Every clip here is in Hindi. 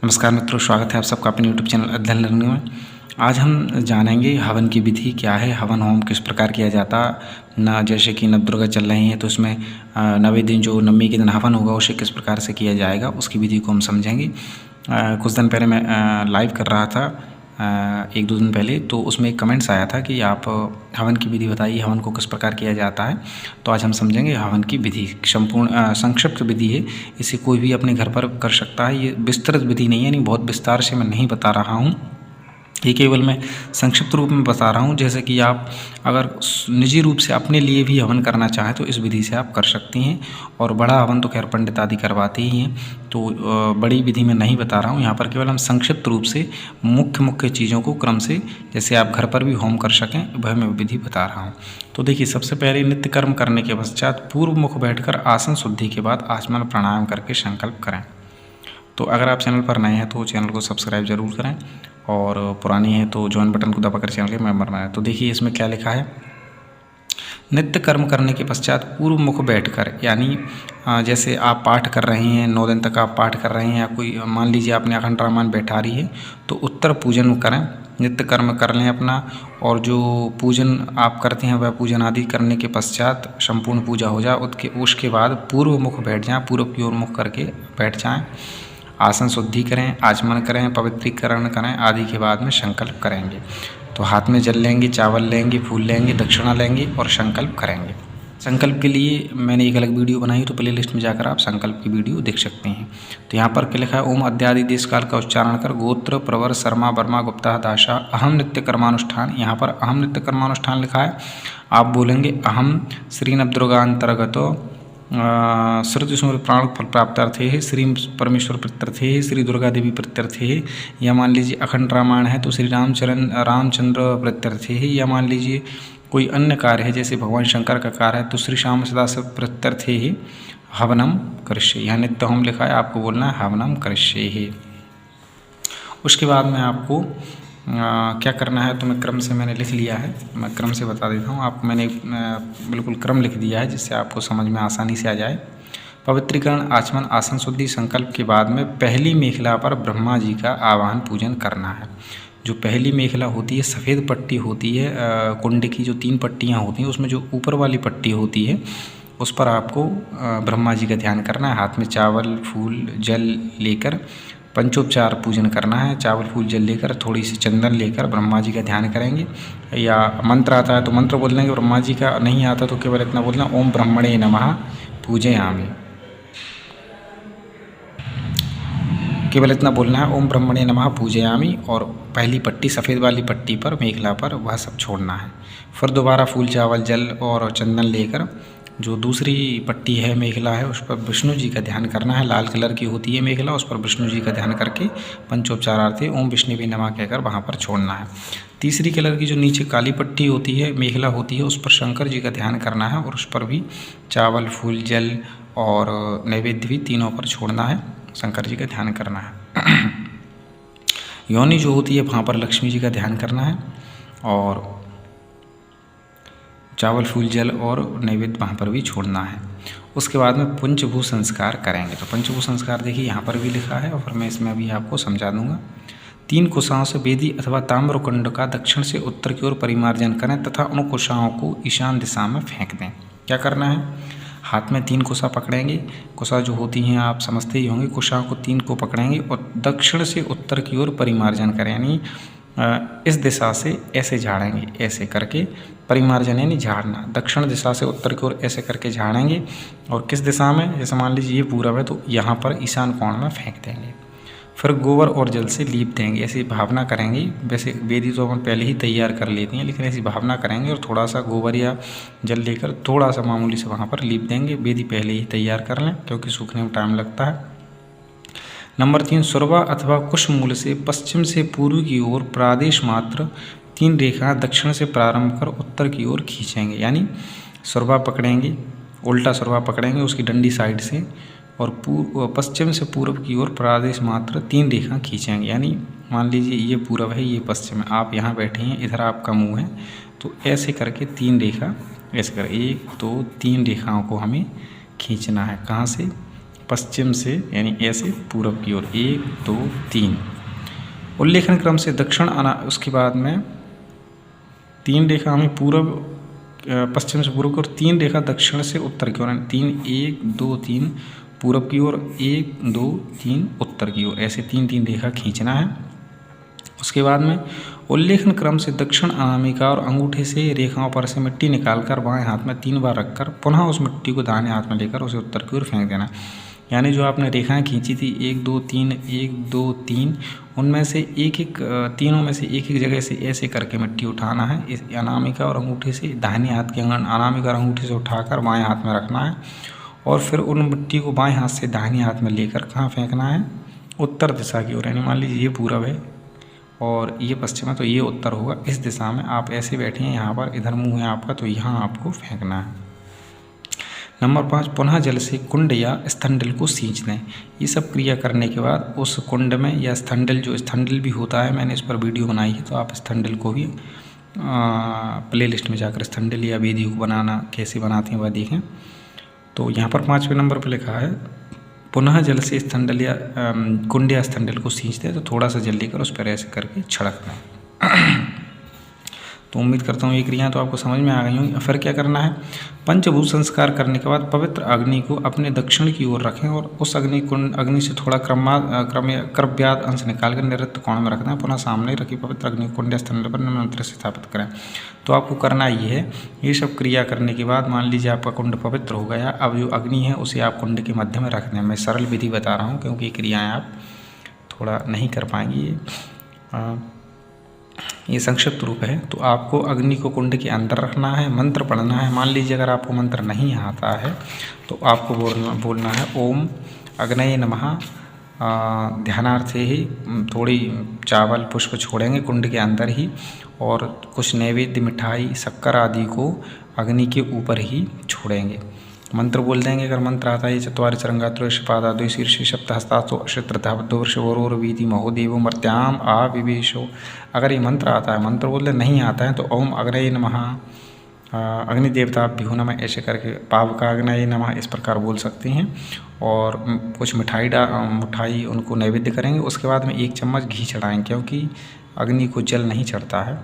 नमस्कार मित्रों, स्वागत है आप सबका अपने यूट्यूब चैनल अध्ययन लर्निंग में। आज हम जानेंगे हवन की विधि क्या है, हवन होम किस प्रकार किया जाता ना। जैसे कि नवदुर्गा चल रही हैं तो उसमें 9वें दिन जो नवमी के दिन हवन होगा उसे किस प्रकार से किया जाएगा उसकी विधि को हम समझेंगे। कुछ दिन पहले मैं लाइव कर रहा था, 1-2 दिन पहले, तो उसमें एक कमेंट्स आया था कि आप हवन की विधि बताइए, हवन को किस प्रकार किया जाता है। तो आज हम समझेंगे हवन की विधि। संपूर्ण संक्षिप्त विधि है, इसे कोई भी अपने घर पर कर सकता है। ये विस्तृत विधि नहीं है, यानी बहुत विस्तार से मैं नहीं बता रहा हूँ, ये केवल मैं संक्षिप्त रूप में बता रहा हूँ। जैसे कि आप अगर निजी रूप से अपने लिए भी हवन करना चाहें तो इस विधि से आप कर सकती हैं। और बड़ा हवन तो खैर पंडित आदि करवाते ही हैं, तो बड़ी विधि में नहीं बता रहा हूँ। यहाँ पर केवल हम संक्षिप्त रूप से मुख्य चीज़ों को क्रम से, जैसे आप घर पर भी होम कर सकें, वह मैं विधि बता रहा हूँ। तो देखिए, सबसे पहले नित्य कर्म करने के पश्चात पूर्व मुख बैठकर आसन शुद्धि के बाद आचमन प्राणायाम करके संकल्प करें। तो अगर आप चैनल पर नए हैं तो चैनल को सब्सक्राइब जरूर करें, और पुरानी है तो ज्वाइन बटन को दबाकर चैनल के मेंबर बनाएं। तो देखिए इसमें क्या लिखा है, नित्य कर्म करने के पश्चात पूर्व मुख बैठकर, यानी जैसे आप पाठ कर रहे हैं, 9 दिन तक आप पाठ कर रहे हैं, या कोई मान लीजिए आपने अखंड रामायण बैठा रही है, तो उत्तर पूजन करें, नित्य कर्म कर लें अपना। और जो पूजन आप करते हैं वह पूजन आदि करने के पश्चात संपूर्ण पूजा हो जाए, उसके बाद पूर्व मुख बैठ जाएँ, पूर्व की ओर मुख करके बैठ जाएँ, आसन शुद्धि करें, आचमन करें, पवित्रीकरण करें आदि के बाद में संकल्प करेंगे। तो हाथ में जल लेंगे, चावल लेंगे, फूल लेंगे, दक्षिणा लेंगे और संकल्प करेंगे। संकल्प के लिए मैंने एक अलग वीडियो बनाई, तो प्लेलिस्ट में जाकर आप संकल्प की वीडियो देख सकते हैं। तो यहाँ पर क्या लिखा है, ओम अद्यादि देश काल का उच्चारण कर गोत्र प्रवर शर्मा वर्मा गुप्ता दासा अहम नित्य कर्मानुष्ठान। यहाँ पर अहम नित्य कर्मानुष्ठान लिखा है, आप बोलेंगे अहम श्री नवदुर्गा अंतर्गतो श्रुति स्मृति प्राण फल प्राप्तार्थे है, श्री परमेश्वर प्रत्यर्थे है, श्री दुर्गा देवी प्रत्यर्थे है। या मान लीजिए अखंड रामायण है तो श्री रामचंद्र प्रत्यर्थे है। या मान लीजिए कोई अन्य कार्य है, जैसे भगवान शंकर का कार्य है तो श्री श्याम सदाशिव प्रत्यर्थे है, हवनम करिष्ये। यहाँ नित्य होम लिखा है, आपको बोलना है हवनम करिष्ये है। उसके बाद में आपको क्या करना है, तो मैं क्रम से मैंने लिख लिया है, मैं क्रम से बता देता हूँ आपको। मैंने बिल्कुल क्रम लिख दिया है जिससे आपको समझ में आसानी से आ जाए। पवित्रीकरण, आचमन, आसन शुद्धि, संकल्प के बाद में पहली मेखला पर ब्रह्मा जी का आवाहन पूजन करना है। जो पहली मेखला होती है, सफ़ेद पट्टी होती है, कुंड की जो 3 पट्टियाँ होती हैं उसमें जो ऊपर वाली पट्टी होती है उस पर आपको ब्रह्मा जी का ध्यान करना है। हाथ में चावल फूल जल लेकर पंचोपचार पूजन करना है। चावल फूल जल लेकर, थोड़ी सी चंदन लेकर ब्रह्मा जी का ध्यान करेंगे। या मंत्र आता है तो मंत्र बोल देंगे, ब्रह्मा जी का नहीं आता तो केवल इतना बोलना, ओम ब्रह्मणे नमः पूजयामि। केवल इतना बोलना है, ओम ब्रह्मणे नमः पूजयामि, और पहली पट्टी सफ़ेद वाली पट्टी पर मेखला पर वह सब छोड़ना है। फिर दोबारा फूल चावल जल और चंदन लेकर जो दूसरी पट्टी है मेखला है उस पर विष्णु जी का ध्यान करना है। लाल कलर की होती है मेखला, उस पर विष्णु जी का ध्यान करके पंचोपचारार्थे ओम विष्णुवे नमः कहकर वहाँ पर छोड़ना है। तीसरी कलर की जो नीचे काली पट्टी होती है मेखला होती है उस पर शंकर जी का ध्यान करना है, और उस पर भी चावल फूल जल और नैवेद्य भी तीनों पर छोड़ना है, शंकर जी का ध्यान करना है। योनि जो होती है वहाँ पर लक्ष्मी जी का ध्यान करना है, और चावल फूल जल और नैवेद्य वहाँ पर भी छोड़ना है। उसके बाद में पंचभू संस्कार करेंगे। तो पंचभू संस्कार देखिए यहाँ पर भी लिखा है, और फिर मैं इसमें अभी आपको समझा दूंगा। 3 कुशाओं से वेदी अथवा ताम्रकुंड का दक्षिण से उत्तर की ओर परिमार्जन करें तथा उन कुशाओं को ईशान दिशा में फेंक दें। क्या करना है, हाथ में 3 कुशा पकड़ेंगे। कुशा जो होती हैं आप समझते ही होंगे, कुशाओं को 3 को पकड़ेंगे और दक्षिण से उत्तर की ओर परिमार्जन करें, यानी इस दिशा से ऐसे झाड़ेंगे, ऐसे करके परिमार्जन यानी झाड़ना। दक्षिण दिशा से उत्तर की ओर ऐसे करके झाड़ेंगे, और किस दिशा में, जैसे मान लीजिए ये पूरब है तो यहाँ पर ईशान कोण में फेंक देंगे। फिर गोबर और जल से लीप देंगे, ऐसी भावना करेंगे। वैसे वेदी तो हम पहले ही तैयार कर लेती हैं, लेकिन ऐसी भावना करेंगे और थोड़ा सा गोबर या जल लेकर थोड़ा सा मामूली से वहाँ पर लीप देंगे। वेदी पहले ही तैयार कर लें क्योंकि सूखने में टाइम लगता है। नंबर 3, सुरवा अथवा कुशमूल से पश्चिम से पूर्व की ओर प्रादेश मात्र 3 रेखा दक्षिण से प्रारंभ कर उत्तर की ओर खींचेंगे, यानी सुरवा पकड़ेंगे, उल्टा सुरवा पकड़ेंगे उसकी डंडी साइड से, और पश्चिम से पूर्व की ओर प्रादेश मात्र 3 रेखा खींचेंगे। यानी मान लीजिए ये पूर्व है, ये पश्चिम है, आप यहाँ बैठे हैं, इधर आपका मुँह है, तो ऐसे करके 3 रेखा ऐसे कर 1 2 3 रेखाओं को हमें खींचना है। कहाँ से, पश्चिम से यानी ऐसे पूरब की ओर 1 2 3। उल्लेखन क्रम से दक्षिण उसके बाद में 3 रेखा हमें पूर्व पश्चिम से पूर्व की ओर, 3 रेखा दक्षिण से उत्तर की ओर, 3 1 2 3 पूरब की ओर, 1 2 3 उत्तर की ओर, ऐसे 3 रेखा खींचना है। उसके बाद में उल्लेखन क्रम से दक्षिण अनामिका और अंगूठे से रेखाओं पर से मिट्टी निकालकर बाएं हाथ में 3 बार रखकर पुनः उस मिट्टी को दाहिने हाथ में लेकर उसे उत्तर की ओर फेंक देना। यानी जो आपने रेखाएं खींची थी 1 2 3 1 2 3, उनमें से तीनों में से एक जगह से ऐसे करके मिट्टी उठाना है। इस अनामिका और अंगूठे से दाहिने हाथ के अनामिका और अंगूठे से उठाकर बाएं हाथ में रखना है और फिर उन मिट्टी को बाएं हाथ से दाहिने हाथ में लेकर कहाँ फेंकना है, उत्तर दिशा की ओर। यानी मान लीजिए ये पूरब है और ये पश्चिम है तो ये उत्तर होगा, इस दिशा में आप ऐसे बैठे हैं यहाँ पर, इधर मुंह है आपका तो यहाँ आपको फेंकना है। नंबर 5, पुनः जल से कुंड या स्थंडल को सींच दें। ये सब क्रिया करने के बाद उस कुंड में या स्थंडल, जो स्थंडल भी होता है, मैंने इस पर वीडियो बनाई है तो आप स्थंडल को भी प्लेलिस्ट में जाकर स्थंडल या वेदी को बनाना कैसे बनाते हैं वह देखें। तो यहाँ पर 5वें नंबर पर लिखा है पुनः जल से स्थंडल या कुंड या स्थंडल को सींचते हैं, तो थोड़ा सा जल लेकर उस पर ऐसे करके छिड़कना है। तो उम्मीद करता हूँ ये क्रियाएं तो आपको समझ में आ गई होंगी। फिर क्या करना है, पंचभूत संस्कार करने के बाद पवित्र अग्नि को अपने दक्षिण की ओर रखें और उस अग्नि से थोड़ा क्रव्याद अंश निकालकर नैऋत्य कोण में रखना है। पुनः सामने रखी पवित्र अग्नि कुंड या स्थंडल पर निम्न से स्थापित करें। तो आपको करना ये है, ये सब क्रिया करने के बाद मान लीजिए आपका कुंड पवित्र हो गया, अब जो अग्नि है उसे आप कुंड के मध्य में रख दें। मैं सरल विधि बता रहा हूँ क्योंकि क्रियाएँ आप थोड़ा नहीं कर पाएंगी, ये संक्षिप्त रूप है। तो आपको अग्नि को कुंड के अंदर रखना है, मंत्र पढ़ना है। मान लीजिए अगर आपको मंत्र नहीं आता है तो आपको बोलना है ओम अग्नये नमः। ध्यानार्थ से ही थोड़ी चावल पुष्प छोड़ेंगे कुंड के अंदर ही और कुछ नैवेद्य मिठाई शक्कर आदि को अग्नि के ऊपर ही छोड़ेंगे। मंत्र बोल देंगे अगर मंत्र आता है, चत्वारि चरंगात्रोश पादा द्वि शीर्षे सप्तहस्तासो अश्रित्रधावद्दो वृषभोरोर्वीति महोदेवो मर्त्याम आविवेशो। अगर ये मंत्र आता है, मंत्र बोलते नहीं आता है तो ओम अग्नये नमः अग्नि देवताभ्यो नमः ऐसे करके पावकाग्नये नमः इस प्रकार बोल सकते हैं। और कुछ मिठाई उनको नैवेद्य करेंगे। उसके बाद में 1 चम्मच घी चढ़ाएंगे क्योंकि अग्नि को जल नहीं चढ़ता है,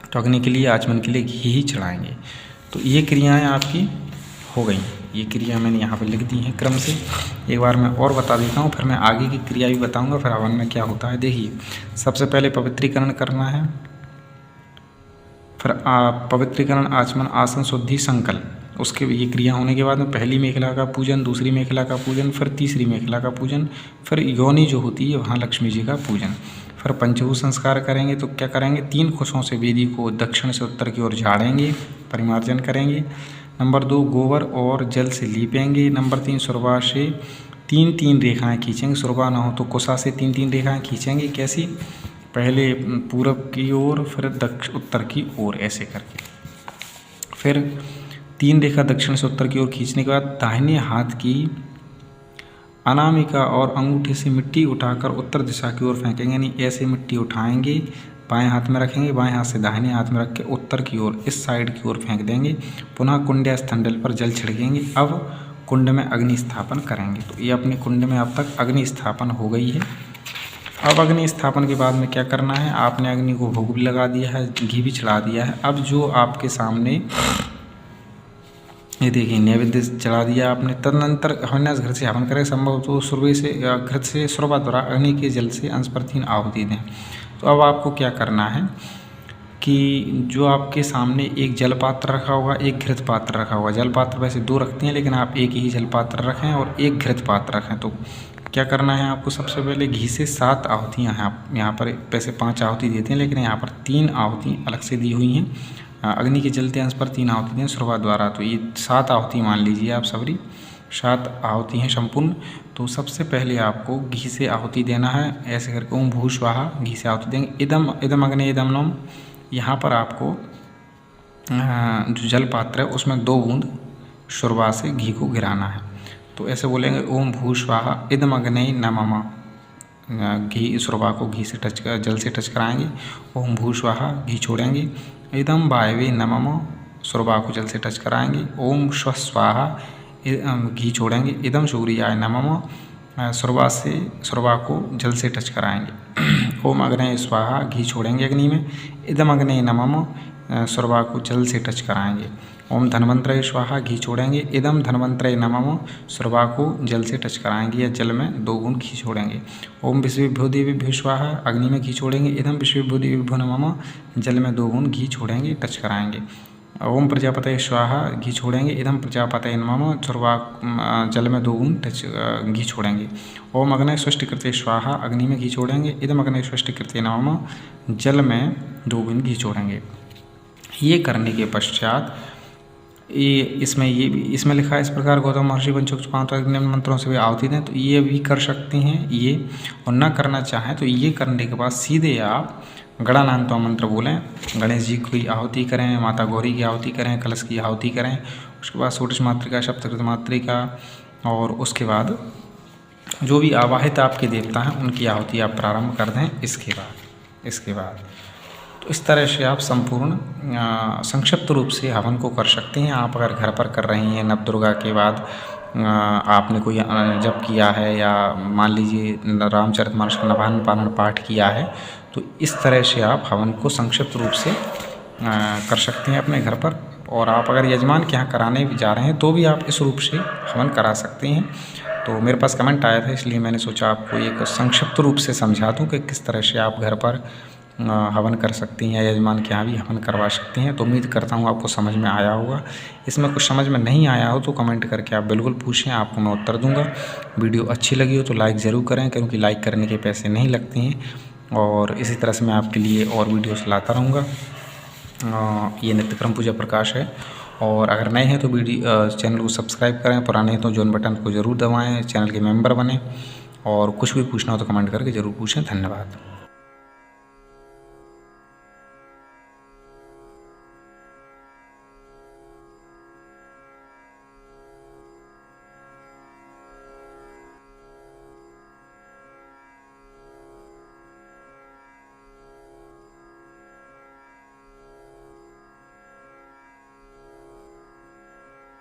तो अग्नि के लिए आचमन के लिए घी ही चढ़ाएंगे। तो ये क्रियाएँ आपकी हो गई। ये क्रिया मैंने यहाँ पे लिख दी हैं क्रम से। एक बार मैं और बता देता हूँ, फिर मैं आगे की क्रिया भी बताऊँगा, फिर हवन में क्या होता है। देखिए, सबसे पहले पवित्रीकरण करना है, फिर पवित्रीकरण, आचमन, आसन शुद्धि, संकल्प। उसके ये क्रिया होने के बाद में पहली मेखला का पूजन, दूसरी मेखला का पूजन, फिर तीसरी मेखला का पूजन, फिर योनि जो होती है वहाँ लक्ष्मी जी का पूजन। फिर पंचभूत संस्कार करेंगे। तो क्या करेंगे, 3 कुशों से वेदी को दक्षिण से उत्तर की ओर झाड़ेंगे, परिमार्जन करेंगे। नंबर 2, गोबर और जल से लीपेंगे। नंबर 3, सुरबा से 3 रेखाएं खींचेंगे। सुरबा ना हो तो कुशा से 3 रेखाएं खींचेंगे। कैसी, पहले पूरब की ओर, फिर उत्तर की ओर ऐसे करके। फिर 3 रेखा दक्षिण से उत्तर की ओर खींचने के बाद दाहिने हाथ की अनामिका और अंगूठे से मिट्टी उठाकर उत्तर दिशा की ओर फेंकेंगे। यानी ऐसे मिट्टी उठाएंगे, बाएं हाथ में रखेंगे, बाएं हाथ से दाहिने हाथ में रख के उत्तर की ओर इस साइड की ओर फेंक देंगे। पुनः कुंड या स्थंडल पर जल छिड़केंगे। अब कुंड में अग्नि स्थापन करेंगे। तो ये अपने कुंड में अब तक अग्नि स्थापन हो गई है। अब अग्नि स्थापन के बाद में क्या करना है, आपने अग्नि को भोग भी लगा दिया है, घी भी चढ़ा दिया है। अब जो आपके सामने ये देखिए नैवेद्य चढ़ा दिया आपने। तदनंतर हवन्यास घृत से हवन करें। संभव तो सुरभि से घृत से सुरभा द्वारा अग्नि के जल से अंश पर 3 आहुति दें। तो अब आपको क्या करना है कि जो आपके सामने एक जल पात्र रखा होगा, एक घृत पात्र रखा होगा। जल पात्र वैसे 2 रखते हैं लेकिन आप एक ही जल पात्र रखें और एक घृत पात्र रखें। तो क्या करना है आपको, सबसे पहले घी से 7 आहुतियाँ हैं। आप यहाँ पर वैसे 5 आहुति देते हैं लेकिन यहाँ पर 3 आहुति अलग से दी हुई हैं। अग्नि के जलते अंश पर 3 आहुति दें सुरभा द्वारा। तो ये 7 आहुति मान लीजिए आप, सबरी 7 आहुति हैं संपूर्ण। तो सबसे पहले आपको घी से आहुति देना है, ऐसे करके ओम भू स्वाहा घी से आहुति देंगे। इदम अग्नि इदम नम, यहाँ पर आपको जो जल पात्र है उसमें 2 बूंद शुरबा से घी को गिराना है। तो ऐसे बोलेंगे ओम भू स्वाहा इदम अग्नि नमः। घी शुरबा को घी से जल से टच कराएंगे। ओम भू स्वाहा घी छोड़ेंगे। इदम वायवे नमः, शुरबा को जल से टच कराएंगे। ओम स्व स्वाहा घी छोड़ेंगे। इदम सूर्याय नमः सुरवा को जल से टच कराएंगे। ओम अग्नये स्वाहा, घी छोड़ेंगे अग्नि में। इदम अग्नये नमः सुरवा को जल से टच कराएंगे। ओम धन्वंतरे स्वाहा, घी छोड़ेंगे। इदम धन्वंतरे नमः सुरवा को जल से टच कराएंगे या जल में 2 बूंद घी छोड़ेंगे। ओम विश्वेभ्यो देवेभ्यो स्वाहा, अग्नि में घी छोड़ेंगे। इदम विश्वेभ्यो देवेभ्यो नमः, जल में 2 बूंद घी छोड़ेंगे, टच कराएंगे। ओम प्रजापतये स्वाहा, घी छोड़ेंगे। इदम प्रजापतये नमः सुरवा जल में 2 बूंद टच घी छोड़ेंगे। ओम अग्नये स्वस्तिकृते स्वाहा, अग्नि में घी छोड़ेंगे। इदम अग्नये स्वस्तिकृते नमः, जल में 2 बूंद घी छोड़ेंगे। ये करने के पश्चात इसमें लिखा है इस प्रकार गौतम महर्षि पंचोक्त 5 निम्न मंत्रों से भी आहुति दें। तो ये भी कर सकते हैं ये, और ना करना चाहें तो ये करने के बाद सीधे आप गणानान्तो मंत्र बोलें। गणेश जी की आहुति करें, माता गौरी की आहुति करें, कलश की आहुति करें। उसके बाद षोडश मातृका, सप्तकृत मातृका, और उसके बाद जो भी आवाहित आपके देवता हैं उनकी आहुति आप प्रारंभ कर दें। इसके बाद तो इस तरह से आप संपूर्ण संक्षिप्त रूप से हवन को कर सकते हैं। आप अगर घर पर कर रही हैं, नवदुर्गा के बाद आपने कोई जप किया है, या मान लीजिए रामचरितमानस का नवान्न पारण पाठ किया है, तो इस तरह से आप हवन को संक्षिप्त रूप से कर सकते हैं अपने घर पर। और आप अगर यजमान के यहाँ कराने भी जा रहे हैं तो भी आप इस रूप से हवन करा सकते हैं। तो मेरे पास कमेंट आया था, इसलिए मैंने सोचा आपको एक संक्षिप्त रूप से समझा दूँ कि किस तरह से आप घर पर हवन कर सकती हैं, या यजमान के यहाँ भी हवन करवा सकती हैं। तो उम्मीद करता हूँ आपको समझ में आया होगा। इसमें कुछ समझ में नहीं आया हो तो कमेंट करके आप बिल्कुल पूछें, आपको मैं उत्तर दूंगा। वीडियो अच्छी लगी हो तो लाइक ज़रूर करें, क्योंकि लाइक करने के पैसे नहीं लगते हैं। और इसी तरह से मैं आपके लिए और वीडियोस लाता रहूँगा। ये नित्यक्रम पूजा प्रकाश है। और अगर नए हैं तो चैनल को सब्सक्राइब करें, पुराने हैं तो जॉइन बटन को ज़रूर दबाएँ, चैनल के मेम्बर बनें। और कुछ भी पूछना हो तो कमेंट करके ज़रूर पूछें। धन्यवाद।